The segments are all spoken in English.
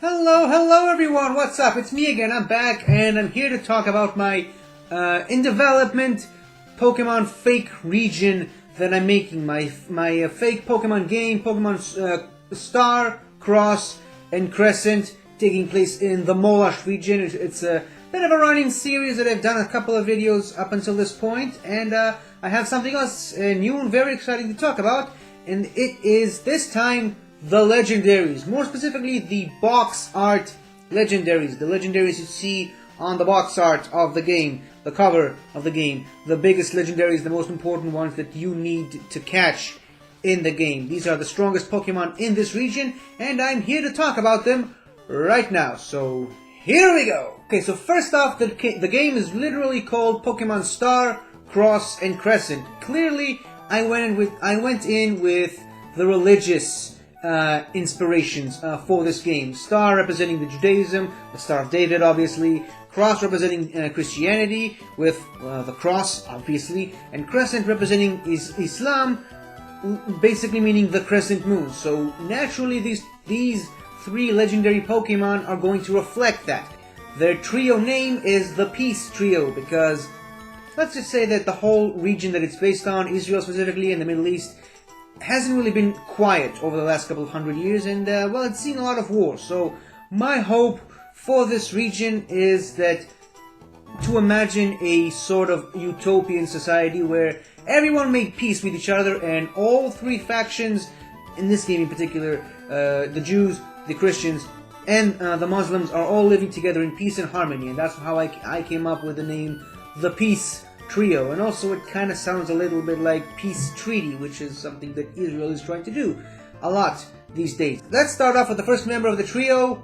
Hello everyone, what's up? It's me again, I'm back, and I'm here to talk about my in development Pokemon fake region that I'm making. My fake Pokemon game, Pokemon Star, Cross, and Crescent, taking place in the Morak region. It's a bit of a running series that I've done a couple of videos up until this point, and I have something else new and very exciting to talk about, and it is this time the legendaries, more specifically the box art legendaries, the legendaries you see on the box art of the game, the cover of the game, the biggest legendaries, the most important ones that you need to catch in the game. These are the strongest Pokemon in this region, and I'm here to talk about them right now, so here we go! Okay, so first off, the game is literally called Pokemon Star, Cross, and Crescent. Clearly, I went in with the religious inspirations for this game. Star representing the Judaism, the Star of David obviously, Cross representing Christianity with the cross obviously, and Crescent representing Islam, basically meaning the crescent moon. So naturally these three legendary Pokemon are going to reflect that. Their trio name is the Peace Trio because let's just say that the whole region that it's based on, Israel specifically and the Middle East, hasn't really been quiet over the last couple of hundred years, and well, it's seen a lot of wars. So my hope for this region is that to imagine a sort of utopian society where everyone made peace with each other, and all three factions, in this game in particular, the Jews, the Christians, and the Muslims, are all living together in peace and harmony, and that's how I came up with the name the Peace Trio. And also it kind of sounds a little bit like peace treaty, which is something that Israel is trying to do a lot these days. Let's start off with the first member of the trio,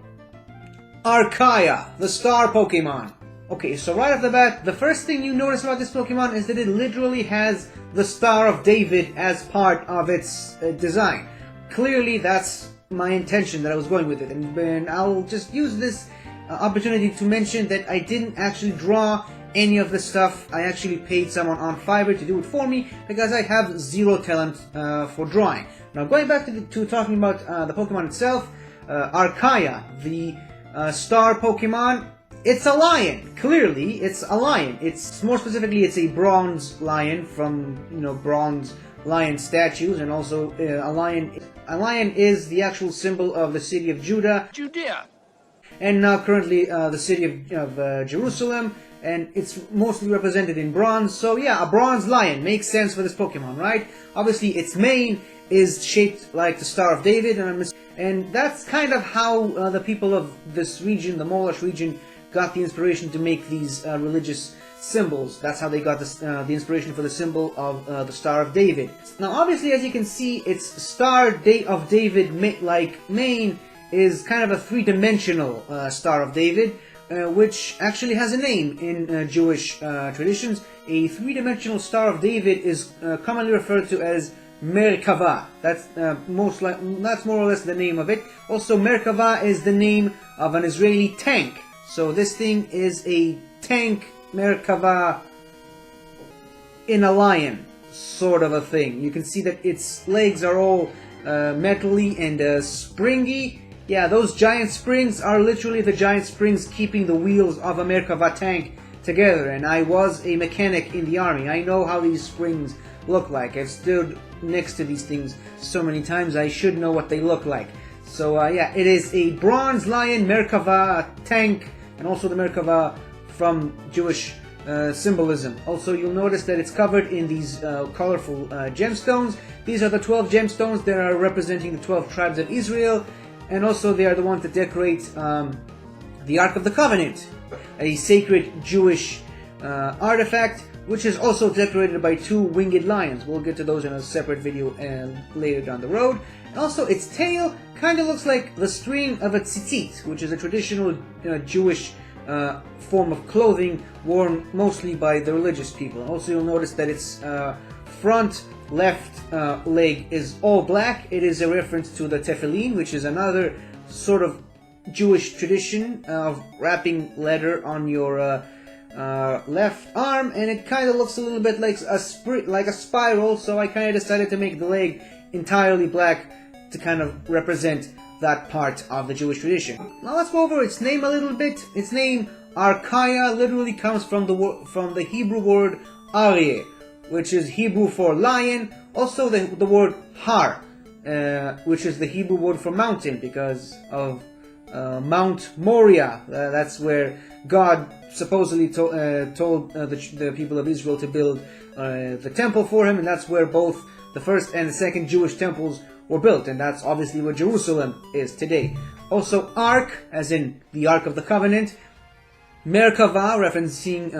Archaea, the star Pokemon. Okay, so right off the bat, the first thing you notice about this Pokemon is that it literally has the Star of David as part of its design. Clearly that's my intention that I was going with it, and I'll just use this opportunity to mention that I didn't actually draw any of the stuff. I actually paid someone on Fiverr to do it for me because I have zero talent for drawing. Now going back to talking about the Pokemon itself, Archaea, the star Pokemon, it's a lion. Clearly, it's a lion. It's more specifically, it's a bronze lion from bronze lion statues, and also a lion. A lion is the actual symbol of the city of Judea, and now currently the city of Jerusalem. And it's mostly represented in bronze, so yeah, a bronze lion makes sense for this Pokemon, right? Obviously, its mane is shaped like the Star of David, and that's kind of how the people of this region, the Morak region, got the inspiration to make these religious symbols. That's how they got the inspiration for the symbol of the Star of David. Now, obviously, as you can see, its Star of David mane is kind of a three-dimensional Star of David, which actually has a name in Jewish traditions. A three-dimensional Star of David is commonly referred to as Merkava. That's more or less the name of it. Also, Merkava is the name of an Israeli tank. So this thing is a tank Merkava in a lion, sort of a thing. You can see that its legs are all metally and springy. Yeah, those giant springs are literally the giant springs keeping the wheels of a Merkava tank together, and I was a mechanic in the army. I know how these springs look like. I've stood next to these things so many times, I should know what they look like. So yeah, it is a bronze lion Merkava tank, and also the Merkava from Jewish symbolism. Also, you'll notice that it's covered in these colorful gemstones. These are the 12 gemstones that are representing the 12 tribes of Israel. And also they are the ones that decorate the Ark of the Covenant, a sacred Jewish artifact, which is also decorated by two winged lions. We'll get to those in a separate video later down the road. And also its tail kind of looks like the string of a tzitzit, which is a traditional Jewish form of clothing worn mostly by the religious people. Also, you'll notice that its front left leg is all black. It is a reference to the tefillin, which is another sort of Jewish tradition of wrapping leather on your left arm, and it kind of looks a little bit like a spiral, so I kind of decided to make the leg entirely black to kind of represent that part of the Jewish tradition. Now let's go over its name a little bit. Its name, Archaea, literally comes from the Hebrew word Archaea, which is Hebrew for lion. Also the word Har, which is the Hebrew word for mountain, because of Mount Moriah. That's where God supposedly told the people of Israel to build the temple for him, and that's where both the first and the second Jewish temples were built, and that's obviously where Jerusalem is today. Also Ark, as in the Ark of the Covenant. Merkava, referencing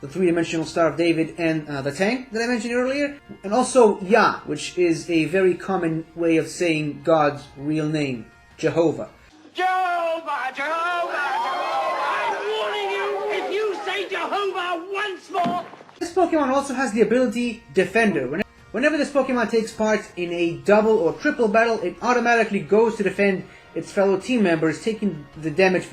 the three-dimensional Star of David and the tank that I mentioned earlier. And also Yah, which is a very common way of saying God's real name, Jehovah. Jehovah, Jehovah, Jehovah! I'm warning you, if you say Jehovah once more! This Pokemon also has the ability Defender. Whenever this Pokemon takes part in a double or triple battle, it automatically goes to defend its fellow team members, taking the damage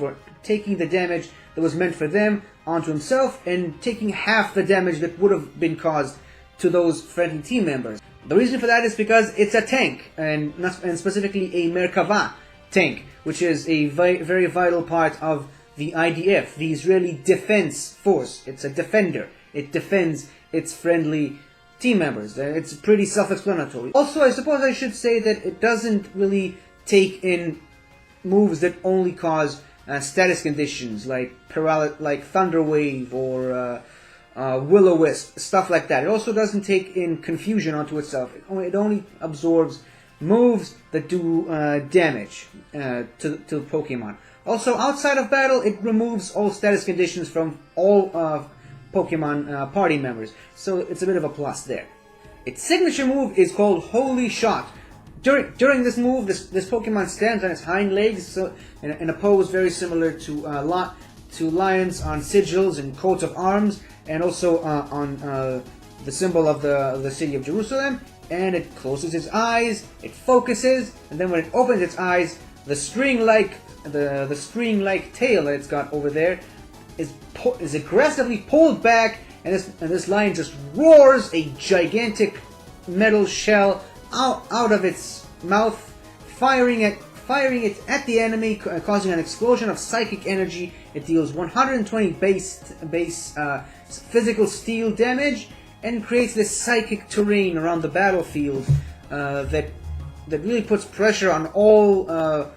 that was meant for them onto himself, and taking half the damage that would have been caused to those friendly team members. The reason for that is because it's a tank, and specifically a Merkava tank, which is a very vital part of the IDF, the Israeli Defense Force. It's a defender. It defends its friendly team members. It's pretty self-explanatory. Also, I suppose I should say that it doesn't really take in moves that only cause status conditions like Thunder Wave or Will-O-Wisp, stuff like that. It also doesn't take in confusion onto itself. It only absorbs moves that do damage to Pokemon. Also, outside of battle, it removes all status conditions from all Pokemon party members, so it's a bit of a plus there. Its signature move is called Holy Shot. During this move, this Pokemon stands on its hind legs, so in a pose very similar to lions on sigils and coats of arms, and also on the symbol of the city of Jerusalem. And it closes its eyes, it focuses, and then when it opens its eyes, the string-like tail that it's got over there is aggressively pulled back, and this lion just roars a gigantic metal shell out of its mouth, firing it at the enemy, causing an explosion of psychic energy. It deals 120 base physical steel damage, and creates this psychic terrain around the battlefield that really puts pressure on all the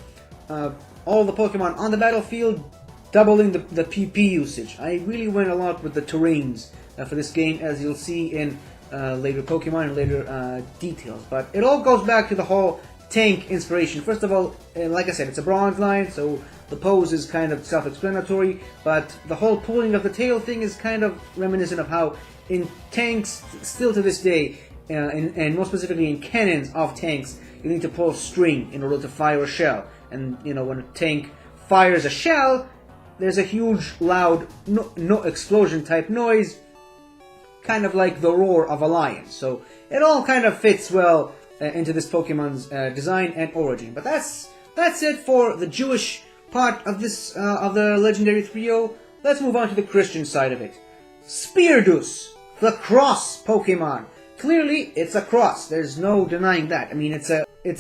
Pokemon on the battlefield, doubling the PP usage. I really went a lot with the terrains for this game, as you'll see in later Pokemon and later details. But it all goes back to the whole tank inspiration. First of all, like I said, it's a bronze line, so the pose is kind of self-explanatory, but the whole pulling of the tail thing is kind of reminiscent of how in tanks, still to this day, and more specifically in cannons of tanks, you need to pull string in order to fire a shell. And when a tank fires a shell, there's a huge, loud, no explosion type noise, kind of like the roar of a lion. So it all kind of fits well into this Pokemon's design and origin. But that's it for the Jewish part of this of the legendary trio. Let's move on to the Christian side of it. Spiritus, the cross Pokemon. Clearly, it's a cross. There's no denying that. I mean, it's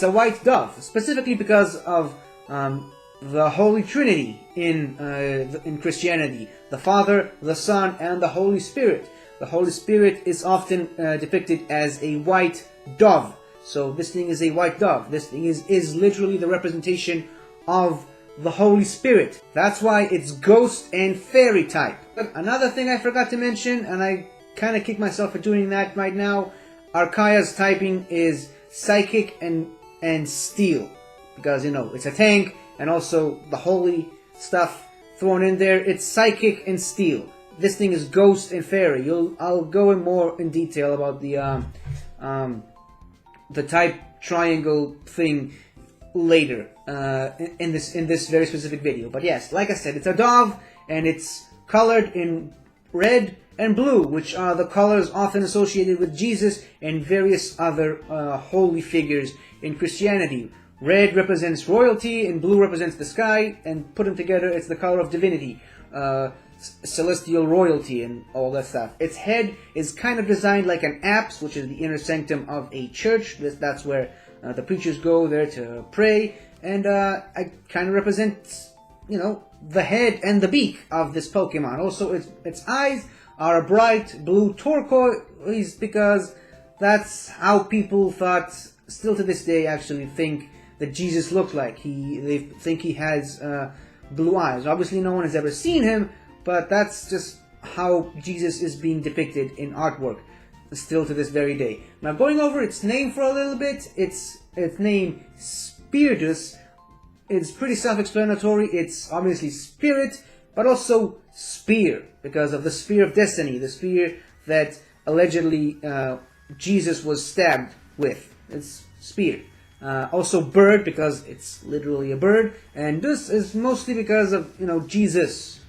a white dove, specifically because of the Holy Trinity in Christianity: the Father, the Son, and the Holy Spirit. The Holy Spirit is often depicted as a white dove. So this thing is a white dove. This thing is literally the representation of the Holy Spirit. That's why it's ghost and fairy type. Another thing I forgot to mention, and I kind of kick myself for doing that right now, Archaea's typing is psychic and steel. Because, it's a tank, and also the holy stuff thrown in there. It's psychic and steel. This thing is ghost and fairy. I'll go in more in detail about the type triangle thing later in this very specific video. But yes, like I said, it's a dove, and it's colored in red and blue, which are the colors often associated with Jesus and various other holy figures in Christianity. Red represents royalty, and blue represents the sky, and put them together, it's the color of divinity, celestial royalty, and all that stuff. Its head is kind of designed like an apse, which is the inner sanctum of a church. That's where the preachers go there to pray. and I kind of represent, you know, the head and the beak of this Pokemon. Also, its eyes are a bright blue turquoise because that's how people thought, still to this day actually think, that Jesus looked like. They think he has blue eyes. Obviously no one has ever seen him, but that's just how Jesus is being depicted in artwork, still to this very day. Now, going over its name for a little bit, its name, Spiritus, it's pretty self-explanatory. It's obviously spirit, but also spear, because of the spear of destiny, the spear that allegedly Jesus was stabbed with. It's spear. Also bird, because it's literally a bird, and this is mostly because of, you know, Jesus,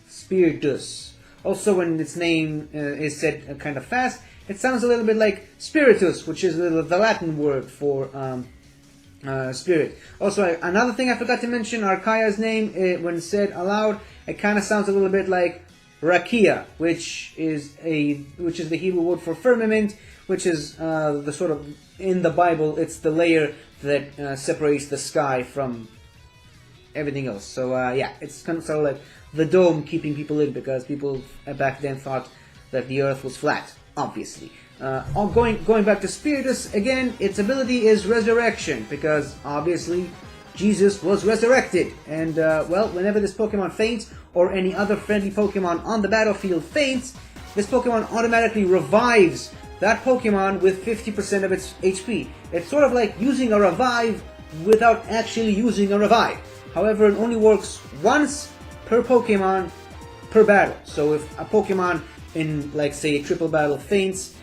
Spiritus. Also, when its name is said kind of fast, it sounds a little bit like Spiritus, which is the Latin word for spirit. Also, another thing I forgot to mention, Archaea's name, when said aloud, it kind of sounds a little bit like Archaea, which is the Hebrew word for firmament, which is the sort of, in the Bible, it's the layer that separates the sky from everything else. So yeah, it's kind of sort of like the dome keeping people in, because people back then thought that the earth was flat, obviously. Going back to Spiritus, again, its ability is resurrection, because obviously Jesus was resurrected. And well, whenever this Pokemon faints, or any other friendly Pokemon on the battlefield faints, this Pokemon automatically revives that Pokemon with 50% of its HP. It's sort of like using a revive without actually using a revive. However, it only works once per Pokemon per battle. So if a Pokemon in, like, say, a triple battle faints,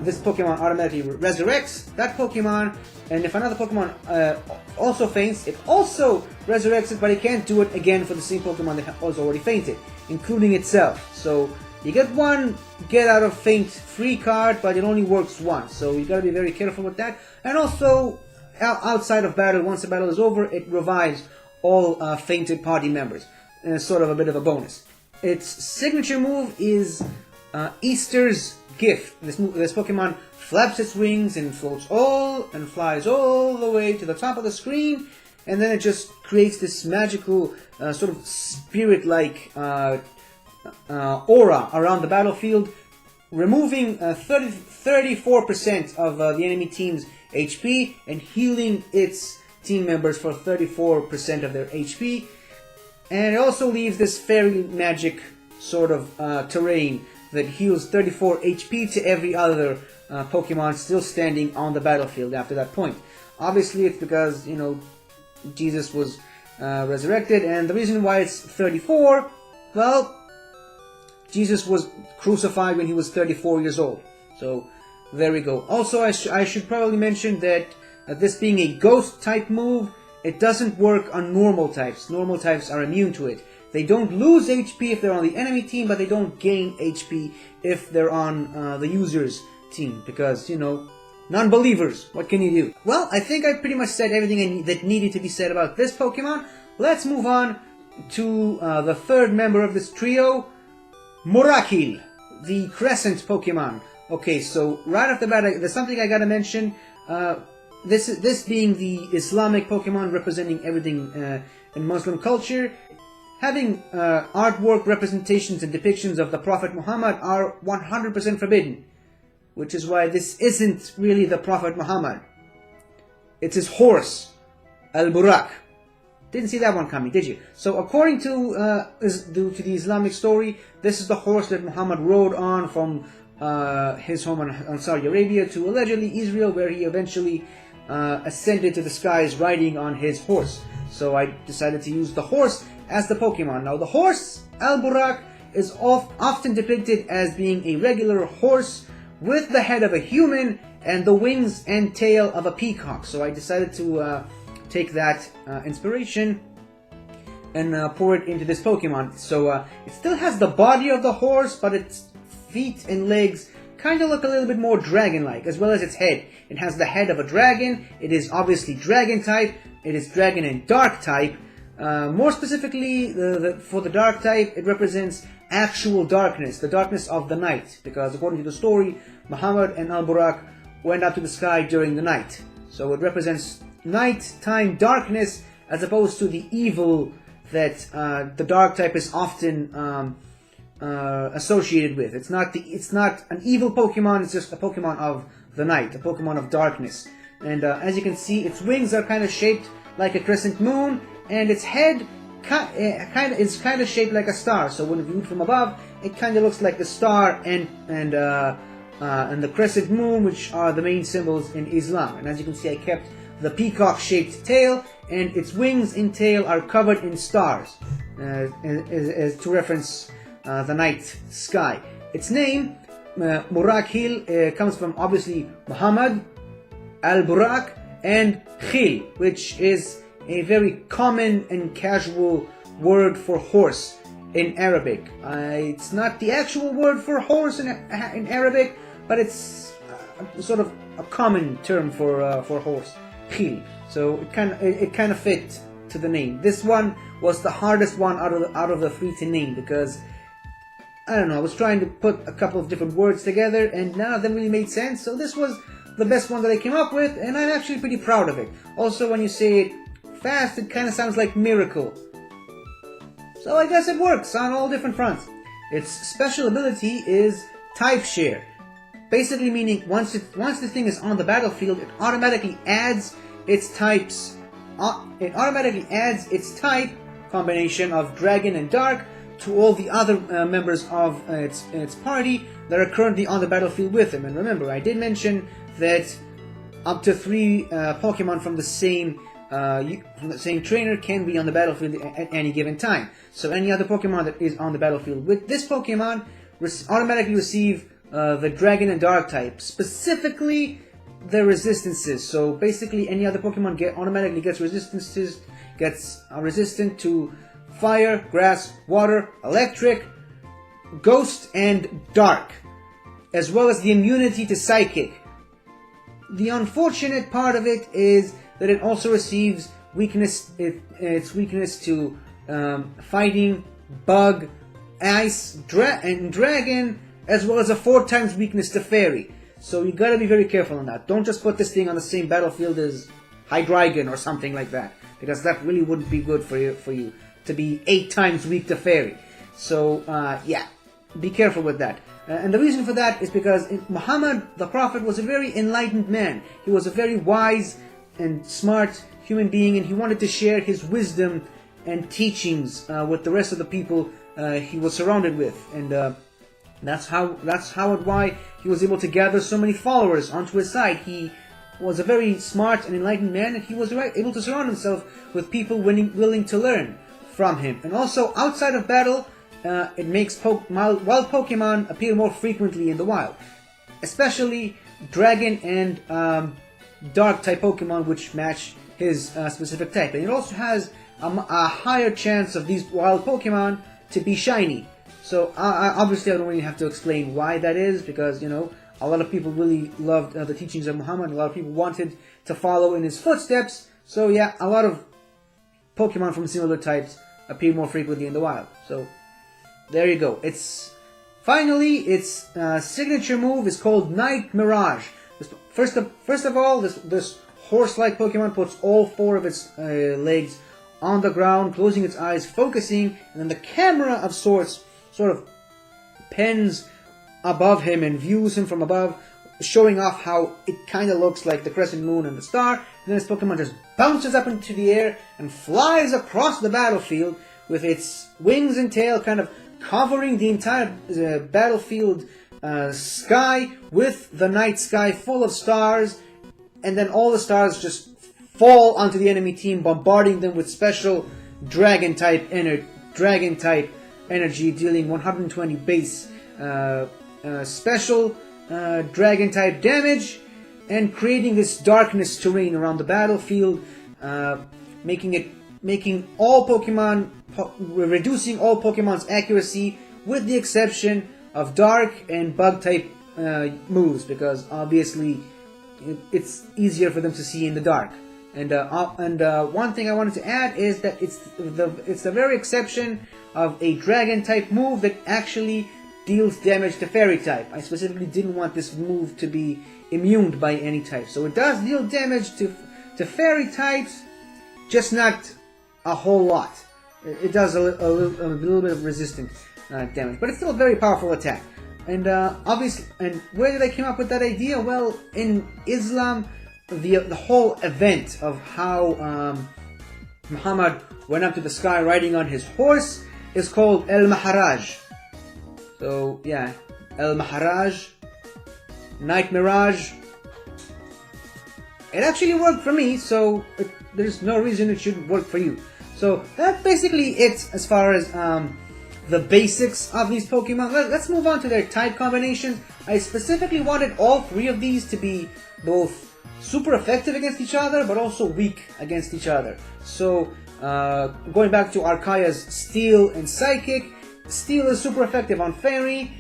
this Pokemon automatically resurrects that Pokemon, and if another Pokemon also faints, it also resurrects it, but it can't do it again for the same Pokemon that has already fainted, including itself. So you get one get out of faint free card, but it only works once, so you gotta be very careful with that. And also, outside of battle, once the battle is over, it revives all fainted party members. And it's sort of a bit of a bonus. Its signature move is Easter's Gift. This Pokemon flaps its wings and flies all the way to the top of the screen, and then it just creates this magical sort of spirit-like aura around the battlefield, removing 34% of the enemy team's HP and healing its team members for 34% of their HP. And it also leaves this fairy magic sort of terrain that heals 34 HP to every other Pokemon still standing on the battlefield after that point. Obviously, it's because, you know, Jesus was resurrected, and the reason why it's 34, well, Jesus was crucified when he was 34 years old. So, there we go. Also, I should probably mention that this being a ghost type move, it doesn't work on normal types. Normal types are immune to it. They don't lose HP if they're on the enemy team, but they don't gain HP if they're on the user's team. Because, you know, non-believers, what can you do? Well, I think I pretty much said everything that needed to be said about this Pokemon. Let's move on to the third member of this trio, Morak Hill, the Crescent Pokemon. Okay, so right off the bat, there's something I gotta mention. This being the Islamic Pokemon representing everything in Muslim culture, having artwork representations and depictions of the Prophet Muhammad are 100% forbidden, which is why this isn't really the Prophet Muhammad. It's his horse, Al-Burak. Didn't see that one coming, did you? So according to the Islamic story, this is the horse that Muhammad rode on from his home in Saudi Arabia to allegedly Israel, where he eventually ascended to the skies riding on his horse. So I decided to use the horse as the Pokemon. Now the horse, Al-Burak, is often depicted as being a regular horse with the head of a human and the wings and tail of a peacock. So I decided to take that inspiration and pour it into this Pokemon. So it still has the body of the horse, but its feet and legs kind of look a little bit more dragon-like, as well as its head. It has the head of a dragon. It is obviously dragon type. It is dragon and dark type. More specifically, for the dark type, it represents actual darkness, the darkness of the night, because according to the story, Muhammad and Al-Burak went up to the sky during the night. So it represents nighttime darkness as opposed to the evil that the dark type is often associated with. It's not an evil Pokemon. It's just a Pokemon of the night, a Pokemon of darkness. And as you can see, its wings are kind of shaped like a crescent moon, and its head is kind of shaped like a star. So when viewed from above, it kind of looks like the star and the crescent moon, which are the main symbols in Islam. And as you can see, I kept the peacock-shaped tail, and its wings and tail are covered in stars, as to reference the night sky. Its name, Morak Hill, comes from obviously Muhammad, Al-Burak, and Khil, which is a very common and casual word for horse in Arabic. It's not the actual word for horse in Arabic, but it's sort of a common term for horse, Khil. So it kind of fit to the name. This one was the hardest one out of the three to name, because I don't know, I was trying to put a couple of different words together and none of them really made sense. So this was the best one that I came up with, and I'm actually pretty proud of it. Also, when you say it fast, it kind of sounds like miracle. So I guess it works on all different fronts. Its special ability is type share, basically meaning once the thing is on the battlefield, it automatically adds its types. It automatically adds its type combination of dragon and dark to all the other members of its party that are currently on the battlefield with him. And remember, I did mention that up to 3 Pokemon from the same trainer can be on the battlefield at any given time. So any other Pokemon that is on the battlefield with this Pokemon automatically receive the Dragon and Dark type, specifically the resistances. So basically, any other Pokemon automatically gets resistances, gets resistant to Fire, Grass, Water, Electric, Ghost, and Dark, as well as the immunity to Psychic. The unfortunate part of it is that it also receives weakness. Its weakness to fighting, Bug, Ice, and Dragon, as well as a 4 times weakness to Fairy. So you gotta be very careful on that. Don't just put this thing on the same battlefield as Hydreigon or something like that, because that really wouldn't be good for you to be 8 times weak to Fairy. So yeah, be careful with that. And the reason for that is because Muhammad, the Prophet, was a very enlightened man. He was a very wise and smart human being, and he wanted to share his wisdom and teachings with the rest of the people he was surrounded with. And that's how and why he was able to gather so many followers onto his side. He was a very smart and enlightened man, and he was able to surround himself with people willing to learn from him. And also, outside of battle, it makes wild Pokemon appear more frequently in the wild, especially Dragon and Dark type Pokemon, which match his specific type. And it also has a higher chance of these wild Pokemon to be shiny. So obviously, I don't really have to explain why that is, because a lot of people really loved the teachings of Muhammad. A lot of people wanted to follow in his footsteps. So yeah, a lot of Pokemon from similar types appear more frequently in the wild. So there you go. Its signature move is called Night Mirage. First of all, this horse-like Pokemon puts all 4 of its legs on the ground, closing its eyes, focusing, and then the camera of sorts sort of pens above him and views him from above, showing off how it kind of looks like the crescent moon and the star. And then this Pokemon just bounces up into the air and flies across the battlefield with its wings and tail kind of covering the entire battlefield sky with the night sky full of stars, and then all the stars just fall onto the enemy team, bombarding them with special Dragon type energy, dealing 120 base special Dragon type damage, and creating this darkness terrain around the battlefield, reducing all Pokemon's accuracy, with the exception of Dark and Bug type moves, because obviously it's easier for them to see in the dark. And one thing I wanted to add is that it's the very exception of a Dragon type move that actually deals damage to Fairy type. I specifically didn't want this move to be immune by any type. So it does deal damage to fairy types, just not a whole lot. It does a little bit of resistant damage, but it's still a very powerful attack. And obviously, and where did I come up with that idea? Well, in Islam, the whole event of how Muhammad went up to the sky riding on his horse is called El Maharaj. So yeah, El Maharaj, Night Mirage. It actually worked for me, so there's no reason it shouldn't work for you. So that's basically it as far as the basics of these Pokemon. Let's move on to their type combinations. I specifically wanted all three of these to be both super effective against each other, but also weak against each other. So going back to Archaea's Steel and Psychic, Steel is super effective on Fairy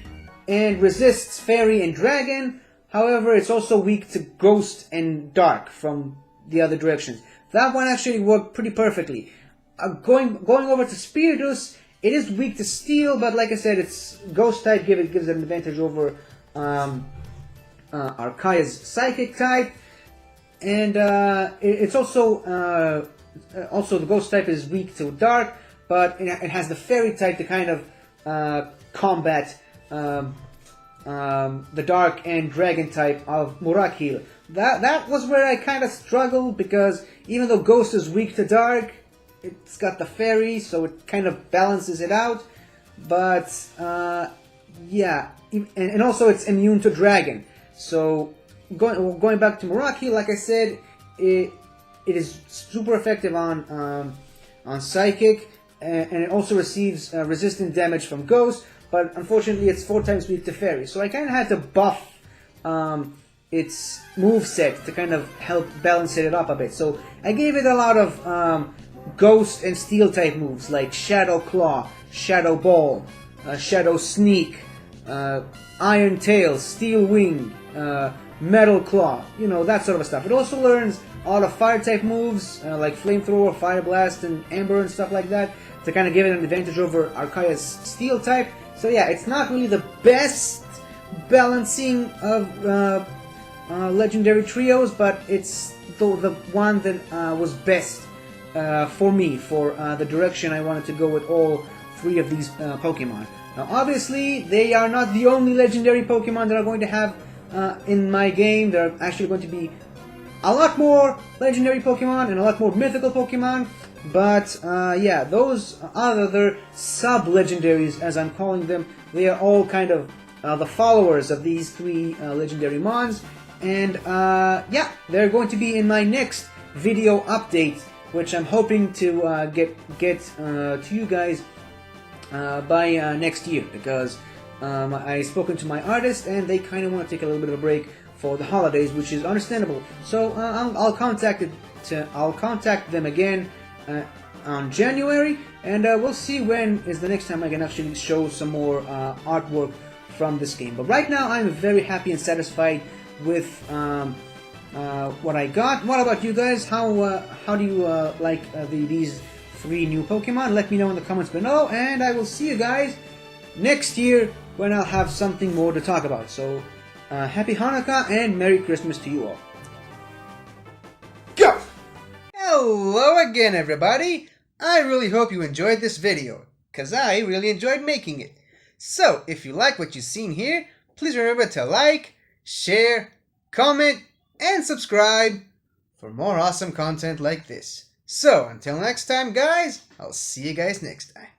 and resists Fairy and Dragon. However, it's also weak to Ghost and Dark from the other directions. That one actually worked pretty perfectly. Going over to Spiritus, it is weak to Steel, but like I said, it's Ghost type gives it an advantage over Archaea's Psychic type, and it's also the Ghost type is weak to Dark, but it has the Fairy type to kind of combat the Dark and Dragon type of Morak Hill. That was where I kind of struggled, because even though Ghost is weak to Dark, it's got the Fairy, so it kind of balances it out. But yeah, and also it's immune to Dragon. So going back to Morak Hill, like I said, it is super effective on Psychic, and it also receives resistant damage from Ghost. But unfortunately, it's 4 times weak to Fairy. So I kind of had to buff its moveset to kind of help balance it up a bit. So I gave it a lot of Ghost and Steel type moves like Shadow Claw, Shadow Ball, Shadow Sneak, Iron Tail, Steel Wing, Metal Claw, you know, that sort of stuff. It also learns a lot of Fire type moves like Flamethrower, Fire Blast, and Ember and stuff like that to kind of give it an advantage over Archaea's Steel type. So yeah, it's not really the best balancing of legendary trios, but it's the one that was best for me, for the direction I wanted to go with all 3 of these Pokemon. Now obviously, they are not the only legendary Pokemon that are going to have in my game. There are actually going to be a lot more legendary Pokemon and a lot more mythical Pokemon. But yeah, those other sub-legendaries, as I'm calling them, they are all kind of the followers of these 3 legendary mons. And yeah, they're going to be in my next video update, which I'm hoping to get to you guys by next year, because I've spoken to my artist and they kind of want to take a little bit of a break for the holidays, which is understandable. So I'll contact them again on January, and we'll see when is the next time I can actually show some more artwork from this game. But right now, I'm very happy and satisfied with what I got. What about you guys? How do you like these 3 new Pokemon? Let me know in the comments below, and I will see you guys next year when I'll have something more to talk about. So happy Hanukkah and Merry Christmas to you all. Go! Hello again, everybody! I really hope you enjoyed this video, because I really enjoyed making it. So, if you like what you've seen here, please remember to like, share, comment, and subscribe for more awesome content like this. So, until next time, guys, I'll see you guys next time.